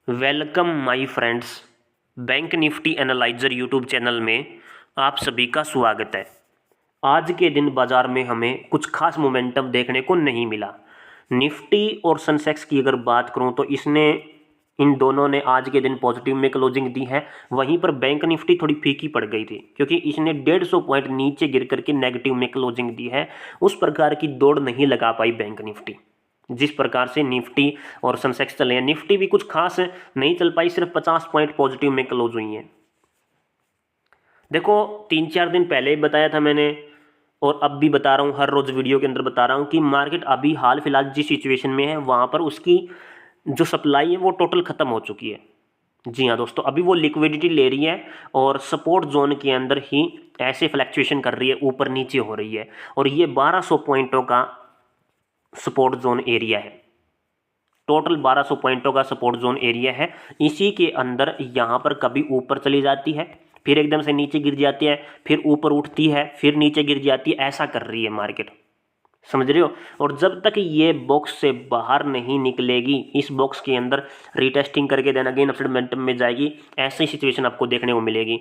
Welcome my friends. Bank Nifty analyser YouTube channel में आप सभी का स्वागत है। आज के दिन बाजार में हमें कुछ खास मोमेंटम देखने को नहीं मिला। निफ्टी और सेंसेक्स की अगर बात करूं तो इन दोनों ने आज के दिन पॉजिटिव में क्लोजिंग दी है। वहीं पर बैंक निफ्टी थोड़ी फीकी पड़ गई थी क्योंकि इसने 150 पॉइंट नीचे गिर करके नेगेटिव में क्लोजिंग दी है। उस प्रकार की दौड़ नहीं लगा पाई बैंक निफ्टी जिस प्रकार से निफ्टी और सेंसेक्स चले हैं। निफ्टी भी कुछ खास नहीं चल पाई, सिर्फ 50 पॉइंट पॉजिटिव में क्लोज हुई है। देखो 3-4 दिन पहले ही बताया था मैंने और अब भी बता रहा हूँ, हर रोज वीडियो के अंदर बता रहा हूँ कि मार्केट अभी हाल फिलहाल जिस सिचुएशन में है वहां पर उसकी जो सप्लाई है वो टोटल खत्म हो चुकी है। जी हाँ दोस्तों, अभी वो लिक्विडिटी ले रही है और सपोर्ट जोन के अंदर ही ऐसे फ्लैक्चुएशन कर रही है, ऊपर नीचे हो रही है। और ये 1200 पॉइंटों का सपोर्ट जोन एरिया है। टोटल 1200 पॉइंटों का सपोर्ट जोन एरिया है। इसी के अंदर यहाँ पर कभी ऊपर चली जाती है, फिर एकदम से नीचे गिर जाती है, फिर ऊपर उठती है, फिर नीचे गिर जाती है। ऐसा कर रही है मार्केट, समझ रहे हो। और जब तक ये बॉक्स से बाहर नहीं निकलेगी, इस बॉक्स के अंदर रीटेस्टिंग करके देन अगेन अपसाइड मोमेंटम में जाएगी, ऐसी सिचुएशन आपको देखने को मिलेगी।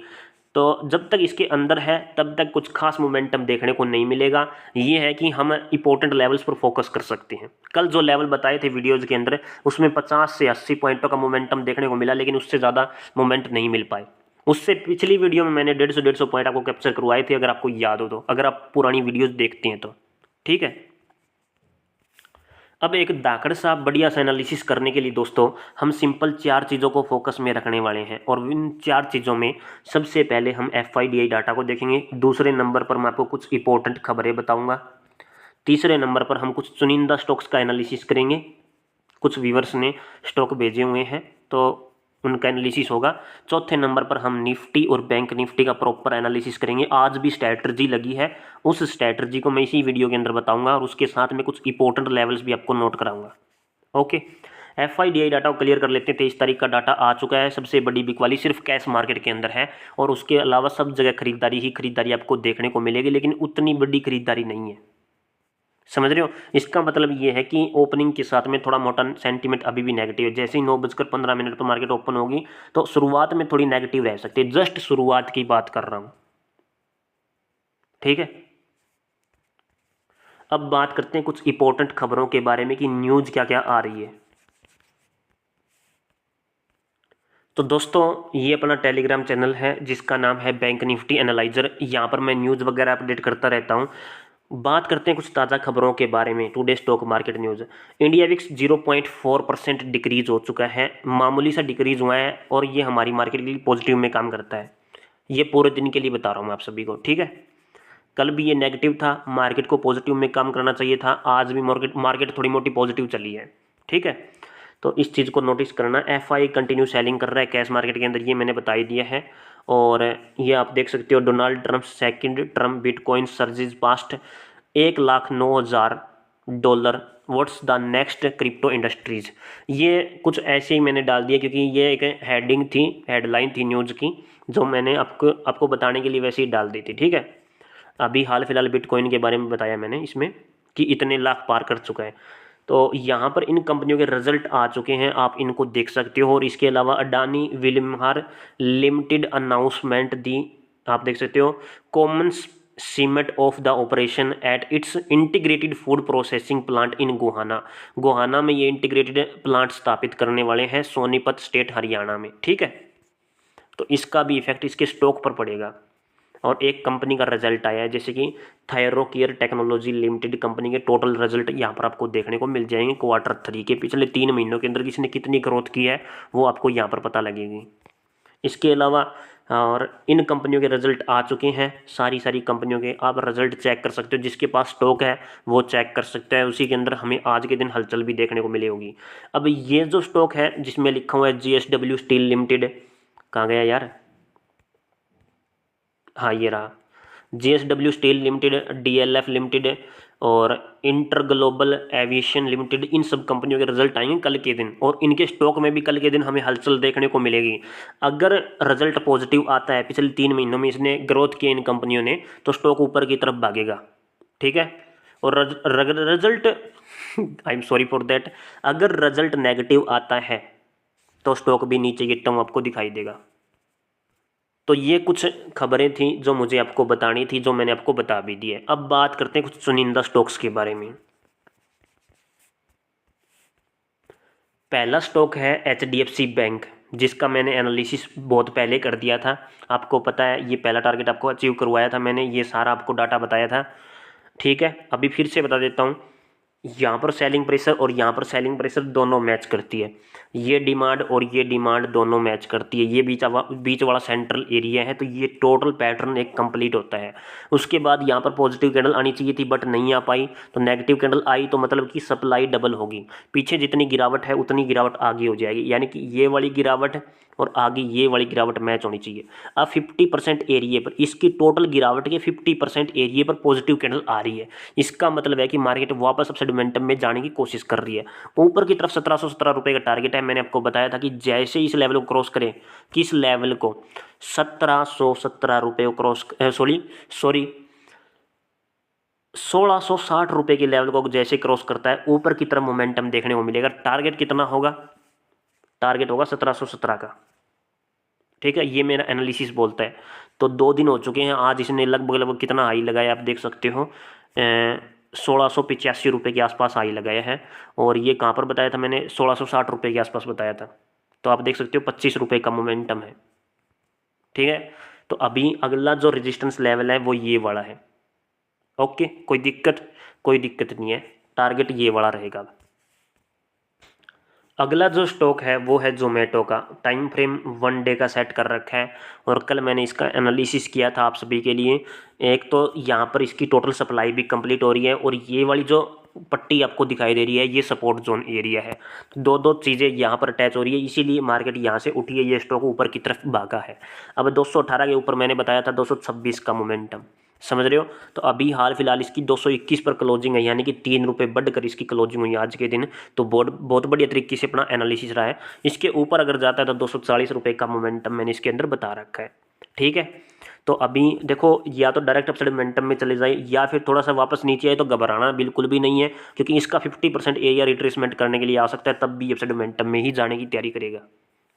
तो जब तक इसके अंदर है तब तक कुछ खास मोमेंटम देखने को नहीं मिलेगा। ये है कि हम इंपॉर्टेंट लेवल्स पर फोकस कर सकते हैं। कल जो लेवल बताए थे वीडियोज के अंदर, उसमें 50 से 80 पॉइंटों का मोमेंटम देखने को मिला, लेकिन उससे ज़्यादा मोमेंट नहीं मिल पाए। उससे पिछली वीडियो में मैंने 150 पॉइंट आपको कैप्चर करवाए थे, अगर आपको याद हो तो, अगर आप पुरानी वीडियोज देखते हैं तो। ठीक है, अब एक दाकड़ सा बढ़िया सा एनालिसिस करने के लिए दोस्तों हम सिंपल 4 चीज़ों को फोकस में रखने वाले हैं। और इन 4 चीज़ों में सबसे पहले हम FIDI डाटा को देखेंगे। दूसरे नंबर पर मैं आपको कुछ इंपॉर्टेंट खबरें बताऊंगा। तीसरे नंबर पर हम कुछ चुनिंदा स्टॉक्स का एनालिसिस करेंगे। कुछ व्यूअर्स ने स्टॉक भेजे हुए हैं तो उनका एनालिसिस होगा। चौथे नंबर पर हम निफ्टी और बैंक निफ्टी का प्रॉपर एनालिसिस करेंगे। आज भी स्ट्रैटेजी लगी है, उस स्ट्रैटेजी को मैं इसी वीडियो के अंदर बताऊंगा और उसके साथ में कुछ इंपॉर्टेंट लेवल्स भी आपको नोट कराऊंगा। ओके, FIDI डाटा को क्लियर कर लेते हैं। 23 तारीख का डाटा आ चुका है। सबसे बड़ी बिक वाली सिर्फ कैश मार्केट के अंदर है और उसके अलावा सब जगह खरीदारी ही खरीदारी आपको देखने को मिलेगी, लेकिन उतनी बड़ी खरीदारी नहीं है। समझ रहे हो, इसका मतलब ये है कि ओपनिंग के साथ में थोड़ा मोटा सेंटीमेंट अभी भी नेगेटिव है। जैसे ही 9:15 पर मार्केट ओपन होगी तो शुरुआत में थोड़ी नेगेटिव रह सकती है। जस्ट शुरुआत की बात कर रहा हूं, ठीक है। अब बात करते हैं कुछ इंपॉर्टेंट खबरों के बारे में कि न्यूज क्या क्या आ रही है। तो दोस्तों ये अपना टेलीग्राम चैनल है जिसका नाम है बैंक निफ्टी एनालाइजर। यहाँ पर मैं न्यूज़ वगैरह अपडेट करता रहता हूँ। बात करते हैं कुछ ताज़ा खबरों के बारे में। Today stock market news, India VIX 0.4% decrease हो चुका है। मामूली सा डिक्रीज हुआ है और ये हमारी मार्केट के लिए पॉजिटिव में काम करता है। ये पूरे दिन के लिए बता रहा हूँ मैं आप सभी को, ठीक है। कल भी ये नेगेटिव था, मार्केट को पॉजिटिव में काम करना चाहिए था। आज भी मार्केट थोड़ी मोटी पॉजिटिव चली है, ठीक है। तो इस चीज़ को नोटिस करना। FI कंटिन्यू सेलिंग कर रहा है कैश मार्केट के अंदर, ये मैंने बता ही दिया है। और ये आप देख सकते हो, Donald Trump second term bitcoin surges past $1,09,000। What's the next crypto industries. ये कुछ ऐसे ही मैंने डाल दिया क्योंकि ये एक हेडलाइन थी न्यूज़ की, जो मैंने आपको बताने के लिए वैसे ही डाल दी थी, ठीक है। अभी हाल फिलहाल बिटकॉइन के बारे में बताया मैंने इसमें कि इतने लाख पार कर चुका है। तो यहाँ पर इन कंपनियों के रिजल्ट आ चुके हैं, आप इनको देख सकते हो। और इसके अलावा अडानी विलिमहार लिमिटेड अनाउंसमेंट दी, आप देख सकते हो। Common cement of the operation at its integrated food processing plant in Gohana. Gohana में ये इंटीग्रेटेड प्लांट स्थापित करने वाले हैं, सोनीपत स्टेट हरियाणा में, ठीक है। तो इसका भी इफेक्ट इसके स्टॉक पर पड़ेगा। और एक कंपनी का रिजल्ट आया है, जैसे कि थायरोकेयर टेक्नोलॉजी लिमिटेड कंपनी के टोटल रिजल्ट यहाँ पर आपको देखने को मिल जाएंगे। Q3 के पिछले 3 महीनों के अंदर किसने कितनी ग्रोथ की है वो आपको यहाँ पर पता लगेगी। इसके अलावा और इन कंपनियों के रिजल्ट आ चुके हैं। सारी कंपनियों के आप रिजल्ट चेक कर सकते हो, जिसके पास स्टॉक है वो चेक कर सकता है। उसी के अंदर हमें आज के दिन हलचल भी देखने को मिली होगी। अब ये जो स्टॉक है जिसमें लिखा हुआ है GSW स्टील लिमिटेड, कहाँ गया यार, हाँ ये रहा, GSW steel limited, DLF limited और इंटर ग्लोबल एविएशन लिमिटेड। इन सब कंपनियों के रिजल्ट आएंगे कल के दिन और इनके स्टॉक में भी कल के दिन हमें हलचल देखने को मिलेगी। अगर रिजल्ट पॉजिटिव आता है, पिछले 3 महीनों में इसने ग्रोथ किया इन कंपनियों ने, तो स्टॉक ऊपर की तरफ भागेगा, ठीक है। और result I am sorry for that, अगर रिजल्ट नेगेटिव आता है तो स्टॉक भी नीचे गिरता हुआ आपको दिखाई देगा। तो ये कुछ खबरें थी जो मुझे आपको बतानी थी, जो मैंने आपको बता भी दी है। अब बात करते हैं कुछ चुनिंदा स्टॉक्स के बारे में। पहला स्टॉक है HDFC बैंक, जिसका मैंने एनालिसिस बहुत पहले कर दिया था। आपको पता है ये पहला टारगेट आपको अचीव करवाया था मैंने, ये सारा आपको डाटा बताया था। ठीक है, अभी फिर से बता देता हूँ। यहाँ पर सेलिंग प्रेशर और यहाँ पर सेलिंग प्रेशर दोनों मैच करती है। ये डिमांड और ये डिमांड दोनों मैच करती है। ये बीच वाला सेंट्रल एरिया है, तो ये टोटल पैटर्न एक कंप्लीट होता है। उसके बाद यहाँ पर पॉजिटिव कैंडल आनी चाहिए थी बट नहीं आ पाई, तो नेगेटिव कैंडल आई, तो मतलब कि सप्लाई डबल होगी। पीछे जितनी गिरावट है उतनी गिरावट आगे हो जाएगी, यानी कि ये वाली गिरावट और आगे ये वाली गिरावट मैच होनी चाहिए। अब 50% एरिया पर, इसकी टोटल गिरावट के 50% एरिया पर पॉजिटिव कैंडल आ रही है। इसका मतलब है कि मार्केट वापस अपसाइड मोमेंटम में जाने की कोशिश कर रही है। ऊपर की तरफ 1717 रुपये का टारगेट है। मैंने आपको बताया था कि जैसे इस लेवल को क्रॉस करें, किस लेवल को, 1717 रुपये को क्रॉस, सॉरी 1660 रुपये के लेवल को जैसे क्रॉस करता है, ऊपर की तरफ मोमेंटम देखने को मिलेगा। टारगेट कितना होगा? टारगेट होगा 1717 का। ठीक है, ये मेरा एनालिसिस बोलता है। तो 2 दिन हो चुके हैं, आज इसने लगभग लगभग कितना हाई लगाया आप देख सकते हो, 1685 रुपये के आसपास हाई लगाया है। और ये कहाँ पर बताया था मैंने? 1660 रुपये के आसपास बताया था। तो आप देख सकते हो 25 रुपये का मोमेंटम है। ठीक है, तो अभी अगला जो रेजिस्टेंस लेवल है वो ये वाला है। ओके, कोई दिक्कत नहीं है, टारगेट ये वाला रहेगा। अगला जो स्टॉक है वो है जोमेटो का। टाइम फ्रेम 1 डे का सेट कर रखा है और कल मैंने इसका एनालिसिस किया था आप सभी के लिए। एक तो यहाँ पर इसकी टोटल सप्लाई भी कंप्लीट हो रही है और ये वाली जो पट्टी आपको दिखाई दे रही है ये सपोर्ट जोन एरिया है। तो दो चीज़ें यहाँ पर अटैच हो रही है, इसीलिए मार्केट यहाँ से उठी है, ये स्टॉक ऊपर की तरफ भागा है। अब 218 के ऊपर मैंने बताया था 226 का मोमेंटम, समझ रहे हो। तो अभी हाल फिलहाल इसकी 221 पर क्लोजिंग है, यानी कि 3 रुपये बढ़कर इसकी क्लोजिंग हुई आज के दिन। तो बहुत बढ़िया तरीके से अपना एनालिसिस रहा है। इसके ऊपर अगर जाता है तो 240 रुपये का मोमेंटम मैंने इसके अंदर बता रखा है। ठीक है, तो अभी देखो, या तो डायरेक्ट अपसाइड मोमेंटम में चले जाए या फिर थोड़ा सा वापस नीचे आए, तो घबराना बिल्कुल भी नहीं है, क्योंकि इसका 50% एरिया रिट्रेसमेंट करने के लिए आ सकता है, तब भी अपसाइड मोमेंटम में ही जाने की तैयारी करेगा।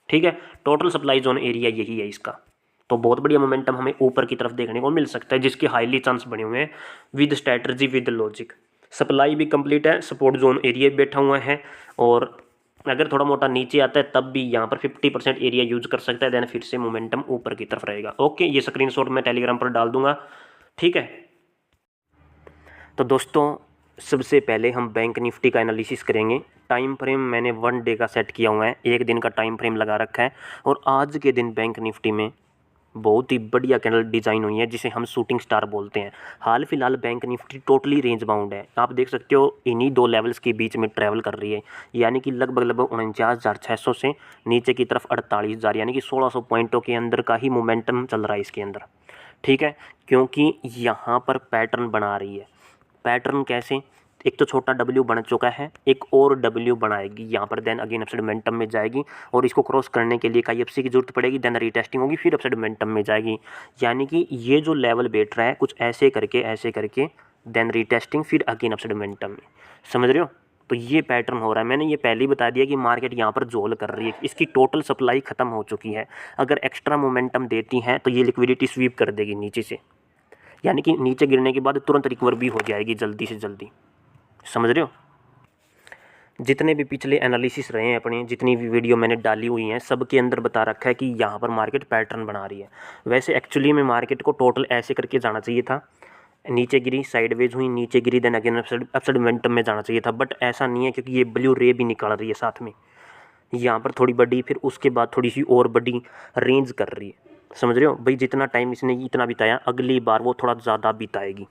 ठीक है, टोटल सप्लाई जोन एरिया यही है इसका। तो बहुत बढ़िया मोमेंटम हमें ऊपर की तरफ देखने को मिल सकता है, जिसके हाईली चांस बने हुए हैं with strategy with logic. Supply भी कंप्लीट है, सपोर्ट जोन एरिया बैठा हुआ है, और अगर थोड़ा मोटा नीचे आता है तब भी यहाँ पर 50% एरिया यूज कर सकता है, देन फिर से मोमेंटम ऊपर की तरफ रहेगा। ओके, ये स्क्रीनशॉट मैं टेलीग्राम पर डाल दूंगा। ठीक है, तो दोस्तों सबसे पहले हम बैंक निफ्टी का एनालिसिस करेंगे। टाइम फ्रेम मैंने 1 डे का सेट किया हुआ है, 1 दिन का टाइम फ्रेम लगा रखा है। और आज के दिन बैंक निफ्टी में बहुत ही बढ़िया कैंडल डिज़ाइन हुई है, जिसे हम शूटिंग स्टार बोलते हैं। हाल फिलहाल bank Nifty totally range bound है, आप देख सकते हो इन्हीं 2 लेवल्स के बीच में ट्रैवल कर रही है, यानी कि लगभग 49,600 से नीचे की तरफ 48,000, यानी कि 1600 पॉइंटों के अंदर का ही मोमेंटम चल रहा है इसके अंदर। ठीक है, क्योंकि यहाँ पर पैटर्न बना रही है। पैटर्न कैसे? एक तो छोटा डब्ल्यू बन चुका है, एक और डब्ल्यू बनाएगी यहाँ पर, देन अगेन अपसाइड मोमेंटम में जाएगी, और इसको क्रॉस करने के लिए IFC की जरूरत पड़ेगी, देन रीटेस्टिंग होगी, फिर अपसाइड मोमेंटम में जाएगी। यानी कि ये जो लेवल बैठ रहा है कुछ ऐसे करके देन रीटेस्टिंग, फिर अगेन अपसाइड मोमेंटम में, समझ रहे हो। तो ये पैटर्न हो रहा है। मैंने ये पहले ही बता दिया कि मार्केट यहाँ पर जोल कर रही है, इसकी टोटल सप्लाई खत्म हो चुकी है। अगर एक्स्ट्रा मोमेंटम देती हैं तो ये लिक्विडिटी स्वीप कर देगी नीचे से, यानी कि नीचे गिरने के बाद तुरंत रिकवर भी हो जाएगी जल्दी से जल्दी, समझ रहे हो। जितने भी पिछले एनालिसिस रहे हैं अपने, जितनी भी वीडियो मैंने डाली हुई हैं, सब के अंदर बता रखा है कि यहाँ पर मार्केट पैटर्न बना रही है। वैसे एक्चुअली में मार्केट को टोटल ऐसे करके जाना चाहिए था, नीचे गिरी, साइडवेज हुई, नीचे गिरी, देन अगेन अपसाइड मोमेंटम में जाना चाहिए था, बट ऐसा नहीं है, क्योंकि ये ब्लू रे भी निकाल रही है साथ में। यहाँ पर थोड़ी बड़ी, फिर उसके बाद थोड़ी सी और बड़ी रेंज कर रही है, समझ रहे हो भाई। जितना टाइम इसने इतना बिताया, अगली बार वो थोड़ा ज़्यादा बिताएगी।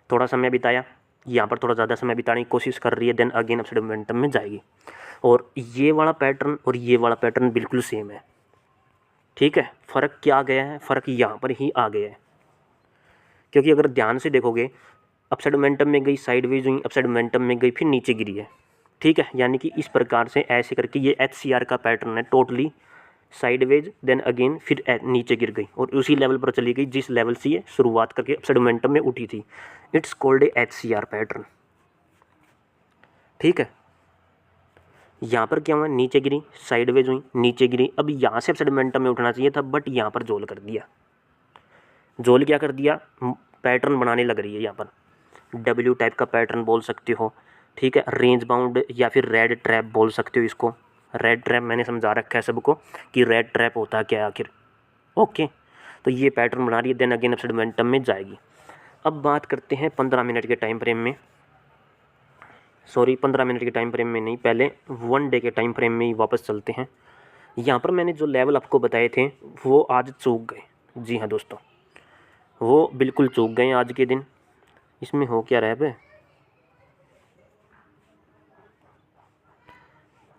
थोड़ा समय बिताया, यहाँ पर थोड़ा ज़्यादा समय बिताने की कोशिश कर रही है, देन अगेन अपसाइड मोमेंटम में जाएगी। और ये वाला पैटर्न और ये वाला पैटर्न बिल्कुल सेम है। ठीक है, फ़र्क क्या आ गया है? फ़र्क यहाँ पर ही आ गया है, क्योंकि अगर ध्यान से देखोगे, अपसाइड मोमेंटम में गई, साइडवेज हुई, अपसाइड मोमेंटम में गई, फिर नीचे गिरी है। ठीक है, यानी कि इस प्रकार से ऐसे करके ये HCR का पैटर्न है, टोटली साइडवेज, देन अगेन फिर नीचे गिर गई और उसी लेवल पर चली गई जिस लेवल से ये शुरुआत करके अपसाइड मोमेंटम में उठी थी। It's called a HCR pattern. ठीक है, यहाँ पर क्या हुआ, नीचे गिरी, साइडवेज हुई, नीचे गिरी। अब यहाँ से अपसाइड मोमेंटम में उठना चाहिए था, बट यहाँ पर जोल कर दिया। जोल क्या कर दिया, पैटर्न बनाने लग रही है यहाँ पर। डब्ल्यू टाइप का पैटर्न बोल सकते हो, ठीक है। रेंज बाउंड या फिर रेड ट्रैप बोल सकते हो इसको। रेड ट्रैप मैंने समझा रखा है सबको कि रेड ट्रैप होता क्या है आखिर। ओके, तो ये पैटर्न बना रही है, देन अगेन अपसाइड मोमेंटम में जाएगी। अब बात करते हैं 15 मिनट के टाइम फ्रेम में, सॉरी 15 मिनट के टाइम फ्रेम में नहीं, पहले 1 डे के टाइम फ्रेम में ही वापस चलते हैं। यहाँ पर मैंने जो लेवल आपको बताए थे वो आज चूक गए। जी हाँ दोस्तों, वो बिल्कुल चूक गए आज के दिन। इसमें हो क्या रहा है बे,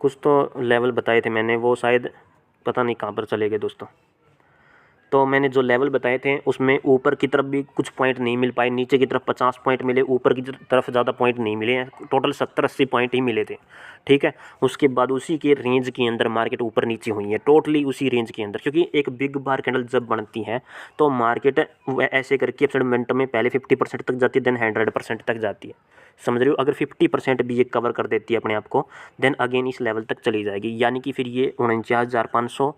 कुछ तो लेवल बताए थे मैंने, वो शायद पता नहीं कहाँ पर चले गए दोस्तों। तो मैंने जो लेवल बताए थे उसमें ऊपर की तरफ भी कुछ पॉइंट नहीं मिल पाए, नीचे की तरफ 50 पॉइंट मिले, ऊपर की तरफ ज़्यादा पॉइंट नहीं मिले हैं, टोटल 70-80 पॉइंट ही मिले थे, ठीक है। उसके बाद उसी के रेंज के अंदर मार्केट ऊपर नीचे हुई है, टोटली उसी रेंज के अंदर। क्योंकि एक बिग बार कैंडल जब बनती है तो मार्केट ऐसे करके अपसाइड मोमेंटम में पहले 50% तक जाती है, देन 100% तक जाती है, समझ रहे हो। अगर 50% भी ये कवर कर देती है अपने आप को, देन अगेन इस लेवल तक चली जाएगी। यानी कि फिर ये 49,500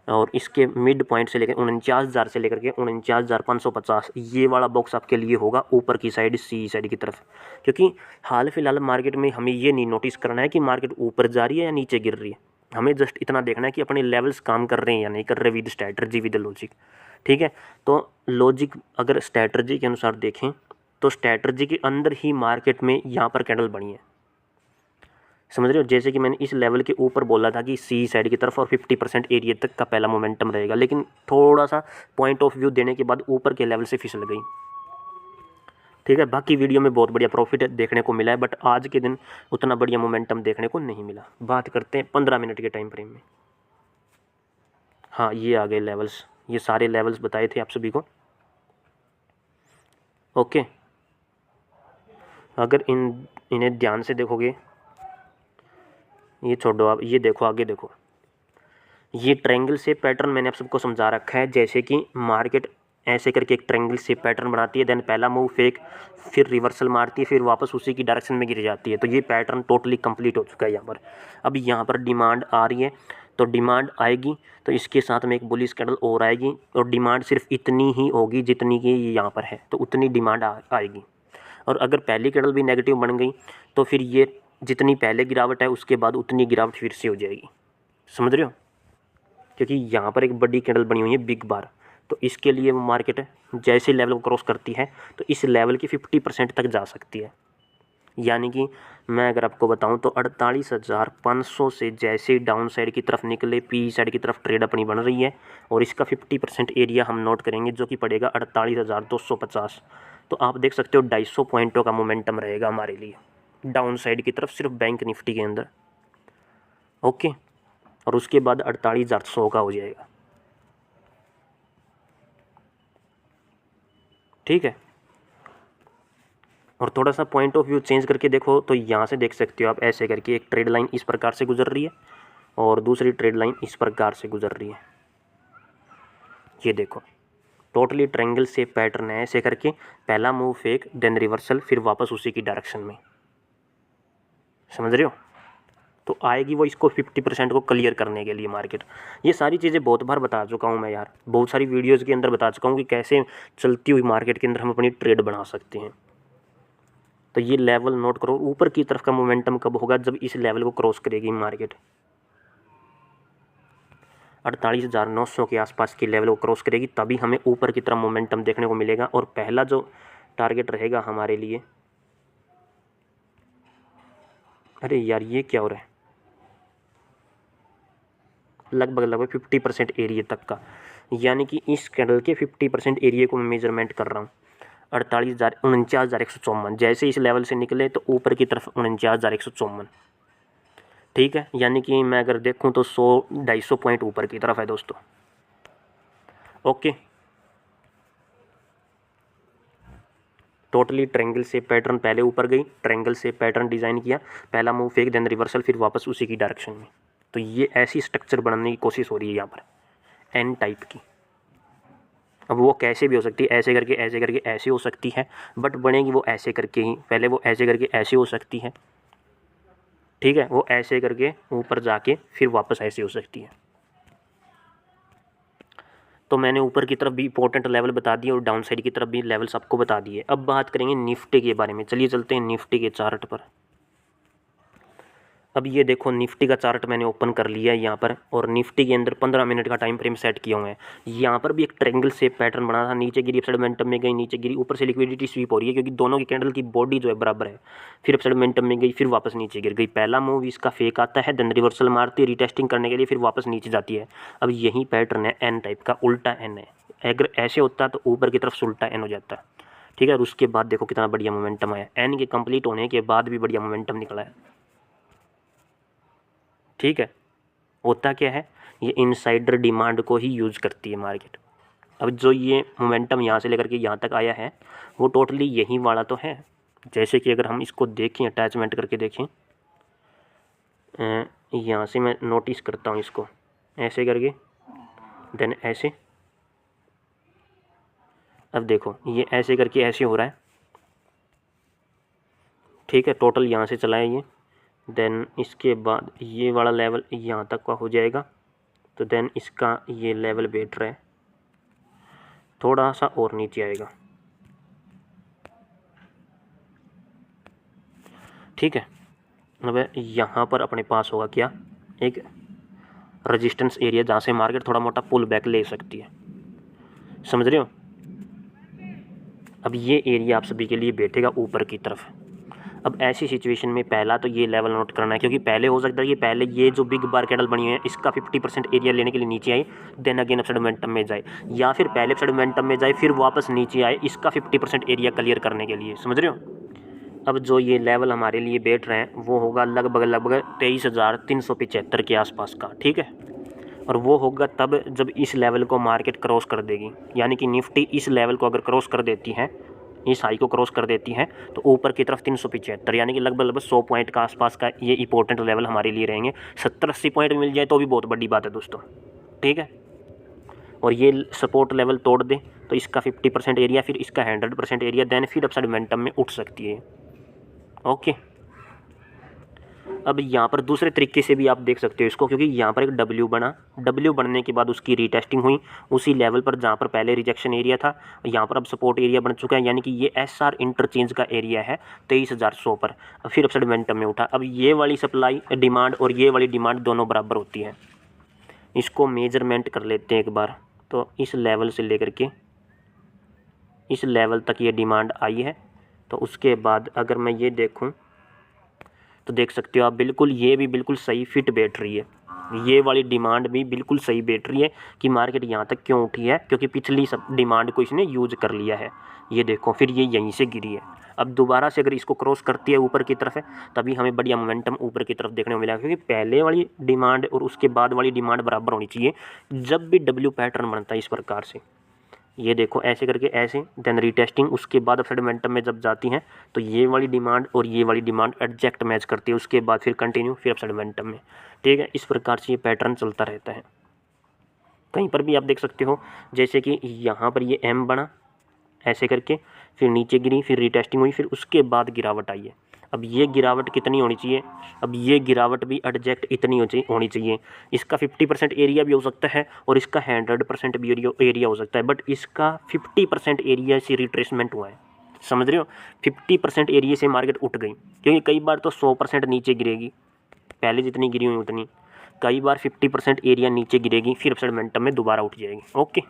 और इसके मिड पॉइंट से लेकर 49,000 से लेकर के 49,550 ये वाला बॉक्स आपके लिए होगा ऊपर की साइड, सी साइड की तरफ। क्योंकि हाल फिलहाल मार्केट में हमें ये नहीं नोटिस करना है कि मार्केट ऊपर जा रही है या नीचे गिर रही है, हमें जस्ट इतना देखना है कि अपने लेवल्स काम कर रहे हैं या नहीं कर रहे विद स्ट्रैटर्जी, विद लॉजिक, ठीक है। तो लॉजिक अगर स्ट्रैटर्जी के अनुसार देखें तो स्ट्रैटर्जी के अंदर ही मार्केट में यहाँ पर कैंडल बनी है, समझ रहे हो। जैसे कि मैंने इस लेवल के ऊपर बोला था कि सी साइड की तरफ और 50% एरिया तक का पहला मोमेंटम रहेगा, लेकिन थोड़ा सा पॉइंट ऑफ व्यू देने के बाद ऊपर के लेवल से फिसल गई, ठीक है। बाकी वीडियो में बहुत बढ़िया प्रॉफिट देखने को मिला है, बट आज के दिन उतना बढ़िया मोमेंटम देखने को नहीं मिला। बात करते हैं 15 मिनट के टाइम फ्रेम में। हाँ, ये आ गए लेवल्स, ये सारे लेवल्स बताए थे आप सभी को। ओके, अगर इन्हें ध्यान से देखोगे, ये छोड़ो आप, ये देखो, आगे देखो, ये ट्रायंगल शेप पैटर्न मैंने आप सबको समझा रखा है। जैसे कि मार्केट ऐसे करके एक ट्रायंगल शेप पैटर्न बनाती है, देन पहला मूव फेक, फिर रिवर्सल मारती है, फिर वापस उसी की डायरेक्शन में गिर जाती है। तो ये पैटर्न टोटली कंप्लीट हो चुका है यहाँ पर। अब यहाँ पर डिमांड आ रही है, तो डिमांड आएगी तो इसके साथ में एक बुलिश कैंडल और आएगी, और डिमांड सिर्फ इतनी ही होगी जितनी कि ये यहाँ पर है, तो उतनी डिमांड आएगी। और अगर पहली कैंडल भी नेगेटिव बन गई तो फिर ये जितनी पहले गिरावट है उसके बाद उतनी गिरावट फिर से हो जाएगी, समझ रहे हो। क्योंकि यहाँ पर एक बड़ी कैंडल बनी हुई है बिग बार, तो इसके लिए वो मार्केट जैसे लेवल को क्रॉस करती है तो इस लेवल की 50% तक जा सकती है। यानी कि मैं अगर आपको बताऊं तो 48,500 से जैसे डाउन साइड की तरफ निकले, पी साइड की तरफ ट्रेड अपनी बन रही है, और इसका 50% एरिया हम नोट करेंगे जो कि पड़ेगा 48,250। तो आप देख सकते हो 250 पॉइंटों का मोमेंटम रहेगा हमारे लिए डाउन साइड की तरफ, सिर्फ बैंक निफ्टी के अंदर। ओके, और उसके बाद 48,800 का हो जाएगा, ठीक है। और थोड़ा सा पॉइंट ऑफ व्यू चेंज करके देखो तो यहाँ से देख सकते हो आप, ऐसे करके एक ट्रेड लाइन इस प्रकार से गुजर रही है और दूसरी ट्रेड लाइन इस प्रकार से गुजर रही है। ये देखो, टोटली ट्रायंगल शेप पैटर्न है, ऐसे करके पहला मूव फेक, देन रिवर्सल, फिर वापस उसी की डायरेक्शन में, समझ रहे हो। तो आएगी वो इसको 50% को क्लियर करने के लिए मार्केट। ये सारी चीज़ें बहुत बार बता चुका हूँ मैं यार, बहुत सारी वीडियोज़ के अंदर बता चुका हूँ कि कैसे चलती हुई मार्केट के अंदर हम अपनी ट्रेड बना सकते हैं। तो ये लेवल नोट करो, ऊपर की तरफ का मोमेंटम कब होगा, जब इस लेवल को क्रॉस करेगी मार्केट, 48,900 के आसपास की लेवल को क्रॉस करेगी, तभी हमें ऊपर की तरफ मोमेंटम देखने को मिलेगा। और पहला जो टारगेट रहेगा हमारे लिए, अरे यार ये क्या हो रहा है, लगभग 50% एरिया तक का, यानी कि इस कैंडल के 50% एरिया को मैं मेजरमेंट कर रहा हूँ। 49,154, जैसे इस लेवल से निकले तो ऊपर की तरफ 49,154, ठीक है। यानी कि मैं अगर देखूं तो 100-250 पॉइंट ऊपर की तरफ है दोस्तों। Okay, totally triangle shape pattern, पहले ऊपर गई, ट्रायंगल शेप पैटर्न डिज़ाइन किया, पहला मूव फेक, देन रिवर्सल, फिर वापस उसी की डायरेक्शन में। तो ये ऐसी स्ट्रक्चर बनाने की कोशिश हो रही है यहाँ पर एन टाइप की। अब वो कैसे भी हो सकती है, ऐसे करके ऐसे करके ऐसे हो सकती है, बट बनेगी वो ऐसे करके ही, पहले वो ऐसे करके ऐसे हो सकती है, ठीक है, वो ऐसे करके ऊपर जाके फिर वापस ऐसे हो सकती है। तो मैंने ऊपर की तरफ भी इंपॉर्टेंट लेवल बता दिए और डाउन साइड की तरफ भी लेवल्स आपको बता दिए। अब बात करेंगे निफ्टी के बारे में। चलिए चलते हैं निफ्टी के चार्ट पर। अब ये देखो निफ्टी का चार्ट मैंने ओपन कर लिया है यहाँ पर, और निफ्टी के अंदर 15 मिनट का टाइम फ्रेम सेट किया हुआ है। यहाँ पर भी एक ट्रायंगल शेप पैटर्न बना था, नीचे गिरी अपसाइड मोमेंटम में गई, नीचे गिरी, ऊपर से लिक्विडिटी स्वीप हो रही है क्योंकि दोनों की कैंडल की बॉडी जो है बराबर है। फिर अपसाइड मोमेंटम में गई, फिर वापस नीचे गिर गई। पहला मूव इसका फेक आता है, देन रिवर्सल मारती है रिटेस्टिंग करने के लिए, फिर वापस नीचे जाती है। अब यही पैटर्न है एन टाइप का, उल्टा एन है। अगर ऐसे होता तो ऊपर की तरफ से उल्टा एन हो जाता। ठीक है, और उसके बाद देखो कितना बढ़िया मोमेंटम आया, एन के कंप्लीट होने के बाद भी बढ़िया मोमेंटम निकला है। ठीक है, होता क्या है, ये इनसाइडर डिमांड को ही यूज़ करती है मार्केट। अब जो ये मोमेंटम यहाँ से लेकर के यहाँ तक आया है वो टोटली यही वाला तो है। जैसे कि अगर हम इसको देखें, अटैचमेंट करके देखें, यहाँ से मैं नोटिस करता हूँ इसको ऐसे करके, देन ऐसे। अब देखो ये ऐसे करके ऐसे हो रहा है। ठीक है, टोटल यहाँ से चला है ये, देन इसके बाद ये वाला लेवल यहाँ तक का हो जाएगा, तो देन इसका ये लेवल बैठ रहा है, थोड़ा सा और नीचे आएगा। ठीक है, अब यहाँ पर अपने पास होगा क्या, एक रेजिस्टेंस एरिया जहाँ से मार्केट थोड़ा मोटा पुल बैक ले सकती है। समझ रहे हो। अब ये एरिया आप सभी के लिए बैठेगा ऊपर की तरफ। अब ऐसी सिचुएशन में पहला तो ये लेवल नोट करना है, क्योंकि पहले हो सकता है कि पहले ये जो बिग बार कैंडल बनी है इसका 50% एरिया लेने के लिए नीचे आए, देन अगेन अपसाइड मोमेंटम में जाए, या फिर पहले अपसाइड मोमेंटम में जाए फिर वापस नीचे आए इसका 50% एरिया क्लियर करने के लिए। समझ रहे हो। अब जो ये लेवल हमारे लिए बैठ रहे हैं वो होगा लगभग 23,375 के आसपास का। ठीक है, और वो होगा तब जब इस लेवल को मार्केट क्रॉस कर देगी, यानी कि निफ्टी इस लेवल को अगर क्रॉस कर देती है, इस हाई को क्रॉस कर देती है, तो ऊपर की तरफ 375 यानी कि लगभग 100 पॉइंट का आसपास का ये इंपॉर्टेंट लेवल हमारे लिए रहेंगे। 70-80 पॉइंट मिल जाए तो भी बहुत बड़ी बात है दोस्तों। ठीक है, और ये सपोर्ट लेवल तोड़ दे तो इसका 50% एरिया, फिर इसका 100% एरिया, देन फिर अपसाइड मोमेंटम में उठ सकती है। ओके, अब यहाँ पर दूसरे तरीके से भी आप देख सकते हो इसको, क्योंकि यहाँ पर एक डब्ल्यू बना, डब्ल्यू बनने के बाद उसकी रीटेस्टिंग हुई उसी लेवल पर जहाँ पर पहले रिजेक्शन एरिया था, यहाँ पर अब सपोर्ट एरिया बन चुका है, यानी कि ये एसआर इंटरचेंज का एरिया है 23,100 पर। अब फिर अपसाइड मोमेंटम में उठा। अब ये वाली सप्लाई डिमांड और ये वाली डिमांड दोनों बराबर होती है। इसको मेजरमेंट कर लेते हैं एक बार। तो इस लेवल से लेकर के इस लेवल तक ये डिमांड आई है, तो उसके बाद अगर मैं ये देखूँ तो देख सकते हो आप, बिल्कुल ये भी बिल्कुल सही फिट बैठ रही है, ये वाली डिमांड भी बिल्कुल सही बैठ रही है कि मार्केट यहाँ तक क्यों उठी है, क्योंकि पिछली सब डिमांड को इसने यूज कर लिया है। ये देखो फिर ये यहीं से गिरी है। अब दोबारा से अगर इसको क्रॉस करती है ऊपर की तरफ है, तभी हमें बढ़िया मोमेंटम ऊपर की तरफ देखने को मिलेगा, क्योंकि पहले वाली डिमांड और उसके बाद वाली डिमांड बराबर होनी चाहिए जब भी डब्ल्यू पैटर्न बनता है इस प्रकार से। ये देखो ऐसे करके ऐसे, देन रीटेस्टिंग, उसके बाद अपसाइड मोमेंटम में जब जाती हैं तो ये वाली डिमांड और ये वाली डिमांड एग्जैक्ट मैच करती है, उसके बाद फिर कंटिन्यू, फिर अपसाइड मोमेंटम में। ठीक है, इस प्रकार से ये पैटर्न चलता रहता है। कहीं पर भी आप देख सकते हो, जैसे कि यहाँ पर ये एम बना ऐसे करके, फिर नीचे गिरी, फिर रीटेस्टिंग हुई, फिर उसके बाद गिरावट आई है। अब ये गिरावट कितनी होनी चाहिए, अब ये गिरावट भी एग्जैक्ट इतनी होनी चाहिए। इसका 50% एरिया भी हो सकता है और इसका 100% भी एरिया हो सकता है, बट इसका 50% एरिया से रिट्रेसमेंट हुआ है। समझ रहे हो, 50% एरिया से मार्केट उठ गई, क्योंकि कई बार तो 100% नीचे गिरेगी, पहले जितनी गिरी हुई उतनी, कई बार 50% एरिया नीचे गिरेगी, फिर अपसाइड मोमेंटम में दोबारा उठ जाएगी। ओके,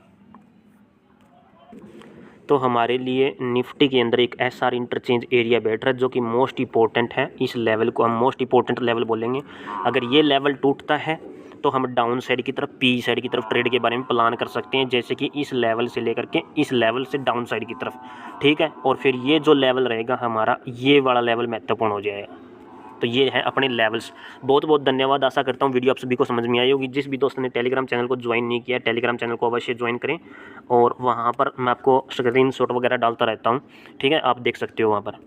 तो हमारे लिए निफ्टी के अंदर एक एसआर इंटरचेंज एरिया बैठ रहा है जो कि मोस्ट इंपॉर्टेंट है। इस लेवल को हम मोस्ट इंपॉर्टेंट लेवल बोलेंगे। अगर ये लेवल टूटता है तो हम डाउन साइड की तरफ, पी साइड की तरफ ट्रेड के बारे में प्लान कर सकते हैं, जैसे कि इस लेवल से लेकर के इस लेवल से डाउन साइड की तरफ। ठीक है, और फिर ये जो लेवल रहेगा हमारा, ये वाला लेवल महत्वपूर्ण हो जाएगा। तो ये है अपने लेवल्स। बहुत बहुत धन्यवाद, आशा करता हूँ वीडियो आप सभी को समझ में आई होगी। जिस भी दोस्त ने टेलीग्राम चैनल को ज्वाइन नहीं किया, टेलीग्राम चैनल को अवश्य ज्वाइन करें, और वहाँ पर मैं आपको स्क्रीनशॉट वगैरह डालता रहता हूँ। ठीक है, आप देख सकते हो वहाँ पर।